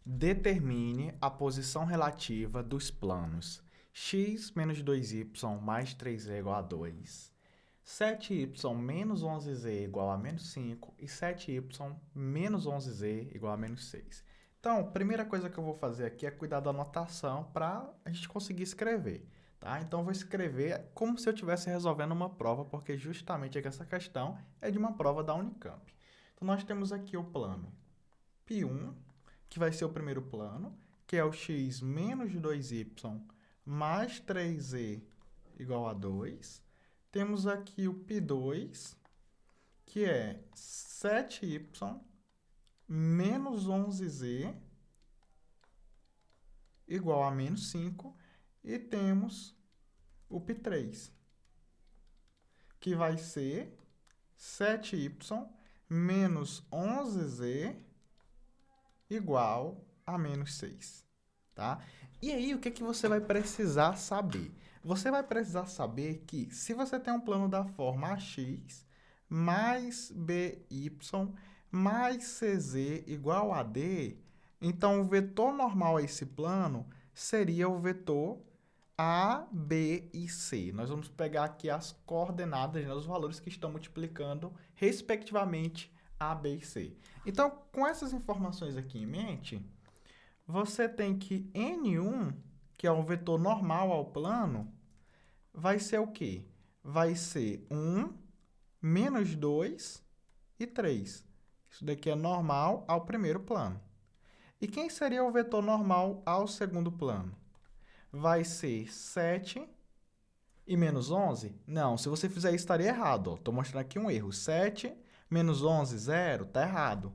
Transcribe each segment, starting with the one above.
Determine a posição relativa dos planos x menos 2y mais 3z igual a 2, 7y menos 11z igual a menos 5 e 7y menos 11z igual a menos 6. Então, a primeira coisa que eu vou fazer aqui é cuidar da anotação para a gente conseguir escrever. Tá? Então, eu vou escrever como se eu estivesse resolvendo uma prova, porque justamente essa questão é de uma prova da Unicamp. Então, nós temos aqui o plano π1, que vai ser o primeiro plano, que é o x menos 2y mais 3z igual a 2. Temos aqui o π2, que é 7y menos 11z igual a menos 5. E temos o π3, que vai ser 7y menos 11z igual a menos 6, tá? E aí, o que você vai precisar saber? Você vai precisar saber que se você tem um plano da forma ax mais by mais cz igual a d, então o vetor normal a esse plano seria o vetor a, b e c. Nós vamos pegar aqui as coordenadas, né, os valores que estão multiplicando, respectivamente, a, b e c. Então, com essas informações aqui em mente, você tem que N1, que é um vetor normal ao plano, vai ser o quê? Vai ser 1, menos 2 e 3. Isso daqui é normal ao primeiro plano. E quem seria o vetor normal ao segundo plano? Vai ser 7 e menos 11? Não, se você fizer isso, estaria errado. Estou mostrando aqui um erro. 7 menos 11, 0, está errado.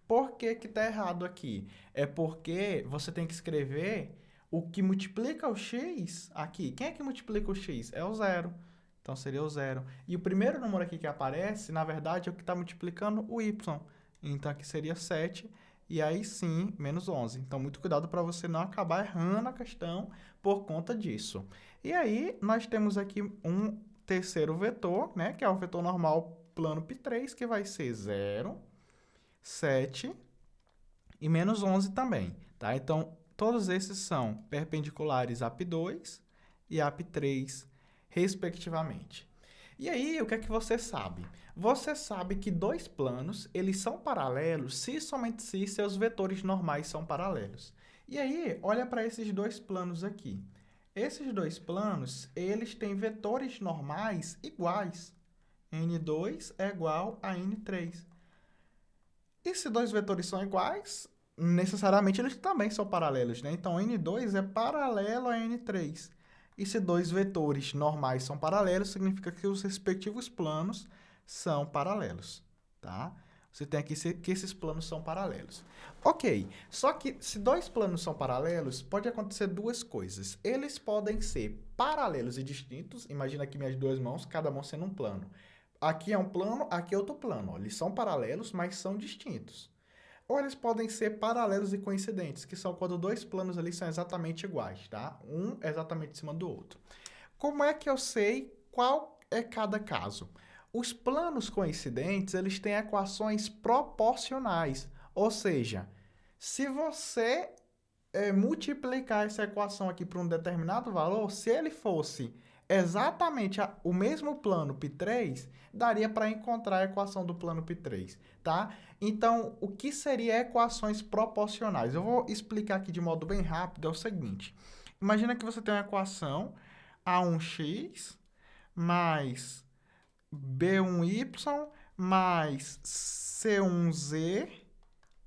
Por que que está errado aqui? É porque você tem que escrever o que multiplica o x aqui. Quem é que multiplica o x? É o 0. Então, seria o 0. E o primeiro número aqui que aparece, na verdade, é o que está multiplicando o y. Então, aqui seria 7. E aí sim, menos 11. Então, muito cuidado para você não acabar errando a questão por conta disso. E aí, nós temos aqui um terceiro vetor, né, que é o vetor normal plano π3, que vai ser 0, 7 e menos 11 também. Tá? Então, todos esses são perpendiculares a π2 e a π3, respectivamente. E aí, o que é que você sabe? Você sabe que dois planos, eles são paralelos se somente se seus vetores normais são paralelos. E aí, olha para esses dois planos aqui. Esses dois planos, eles têm vetores normais iguais. N2 é igual a N3. E se dois vetores são iguais, necessariamente eles também são paralelos, né? Então, N2 é paralelo a N3. E se dois vetores normais são paralelos, significa que os respectivos planos são paralelos, tá? Você tem aqui que esses planos são paralelos. Ok, só que se dois planos são paralelos, pode acontecer duas coisas. Eles podem ser paralelos e distintos. Imagina aqui minhas duas mãos, cada mão sendo um plano. Aqui é um plano, aqui é outro plano. Ó. Eles são paralelos, mas são distintos. Ou eles podem ser paralelos e coincidentes, que são quando dois planos ali são exatamente iguais, tá? Um exatamente em cima do outro. Como é que eu sei qual é cada caso? Os planos coincidentes, eles têm equações proporcionais. Ou seja, se você multiplicar essa equação aqui por um determinado valor, se ele fosse exatamente o mesmo plano π3, daria para encontrar a equação do plano π3, tá? Então, o que seria equações proporcionais? Eu vou explicar aqui de modo bem rápido, é o seguinte. Imagina que você tem uma equação A1x mais B1y mais C1z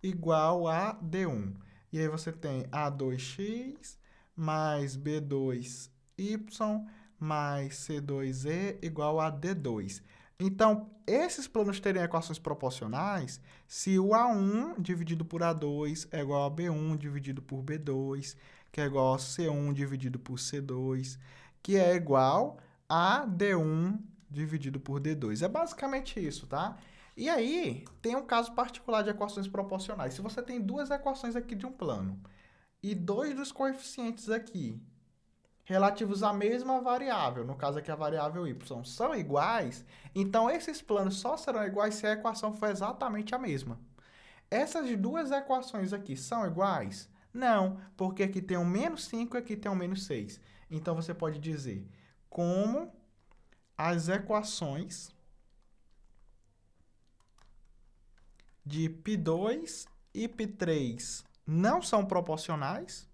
igual a D1. E aí você tem A2x mais B2y mais C2e igual a D2. Então, esses planos teriam equações proporcionais se o A1 dividido por A2 é igual a B1 dividido por B2, que é igual a C1 dividido por C2, que é igual a D1 dividido por D2. É basicamente isso, tá? E aí, tem um caso particular de equações proporcionais. Se você tem duas equações aqui de um plano e dois dos coeficientes aqui relativos à mesma variável, no caso aqui a variável y, são iguais, então esses planos só serão iguais se a equação for exatamente a mesma. Essas duas equações aqui são iguais? Não, porque aqui tem um menos 5 e aqui tem um menos 6. Então, você pode dizer como as equações de π2 e π3 não são proporcionais,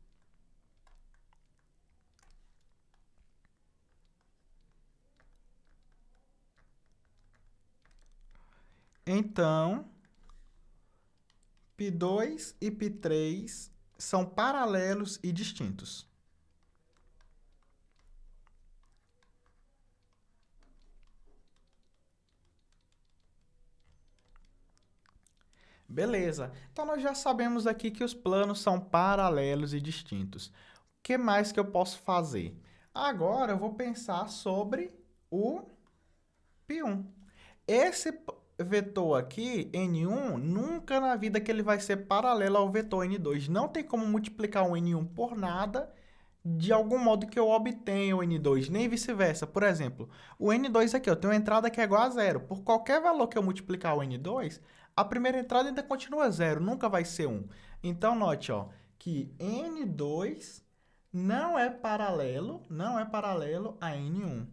então π2 e π3 são paralelos e distintos. Beleza. Então, nós já sabemos aqui que os planos são paralelos e distintos. O que mais que eu posso fazer? Agora, eu vou pensar sobre o π1. Esse vetor aqui, N1, nunca na vida que ele vai ser paralelo ao vetor N2. Não tem como multiplicar o N1 por nada, de algum modo que eu obtenha o N2, nem vice-versa. Por exemplo, o N2 aqui, eu tenho uma entrada que é igual a zero. Por qualquer valor que eu multiplicar o N2, a primeira entrada ainda continua zero, nunca vai ser 1. Então, note ó, que N2 não é paralelo a N1.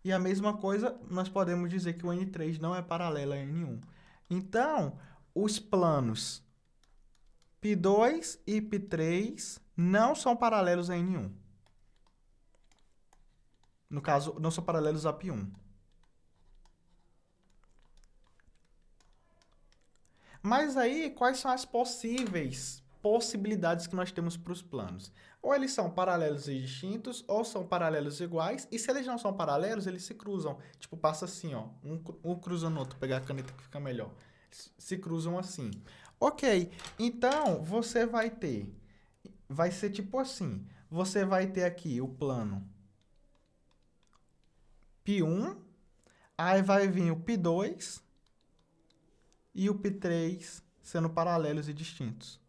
E a mesma coisa, nós podemos dizer que o N3 não é paralelo a N1. Então, os planos π2 e π3 não são paralelos a N1. No caso, não são paralelos a π1. Mas aí, quais são as possibilidades que nós temos para os planos? Ou eles são paralelos e distintos, ou são paralelos iguais, e se eles não são paralelos, eles se cruzam. Tipo, passa assim, ó, um cruza no outro, pegar a caneta que fica melhor. Se cruzam assim. Ok, então você vai ser tipo assim, você vai ter aqui o plano π1, aí vai vir o π2 e o π3 sendo paralelos e distintos.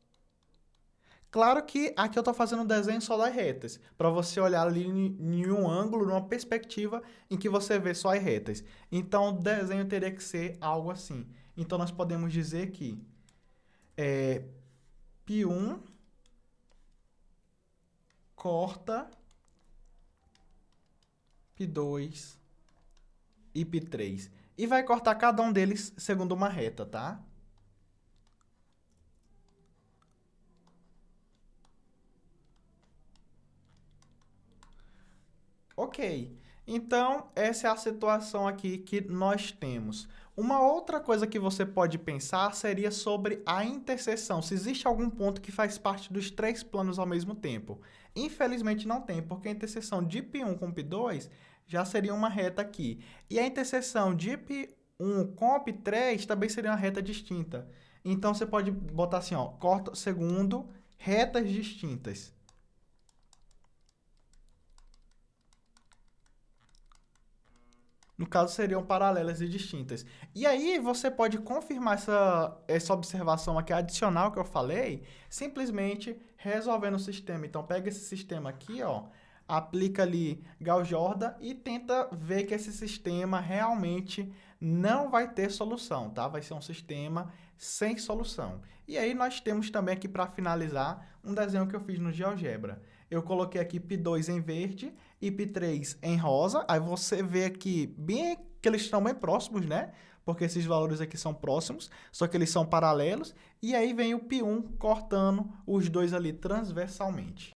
Claro que aqui eu estou fazendo um desenho só das retas, para você olhar ali em um ângulo, numa perspectiva em que você vê só as retas. Então, o desenho teria que ser algo assim. Então, nós podemos dizer que π1 corta π2 e π3. E vai cortar cada um deles segundo uma reta, tá? Ok, então essa é a situação aqui que nós temos. Uma outra coisa que você pode pensar seria sobre a interseção, se existe algum ponto que faz parte dos três planos ao mesmo tempo. Infelizmente não tem, porque a interseção de π1 com π2 já seria uma reta aqui. E a interseção de π1 com π3 também seria uma reta distinta. Então você pode botar assim, ó, corta segundo retas distintas. No caso, seriam paralelas e distintas. E aí, você pode confirmar essa observação aqui adicional que eu falei, simplesmente resolvendo o sistema. Então, pega esse sistema aqui, ó, aplica ali Gauss-Jordan e tenta ver que esse sistema realmente não vai ter solução, tá? Vai ser um sistema sem solução. E aí, nós temos também aqui, para finalizar, um desenho que eu fiz no GeoGebra. Eu coloquei aqui π2 em verde e π3 em rosa. Aí você vê aqui bem que eles estão bem próximos, né? Porque esses valores aqui são próximos, só que eles são paralelos. E aí vem o π1 cortando os dois ali transversalmente.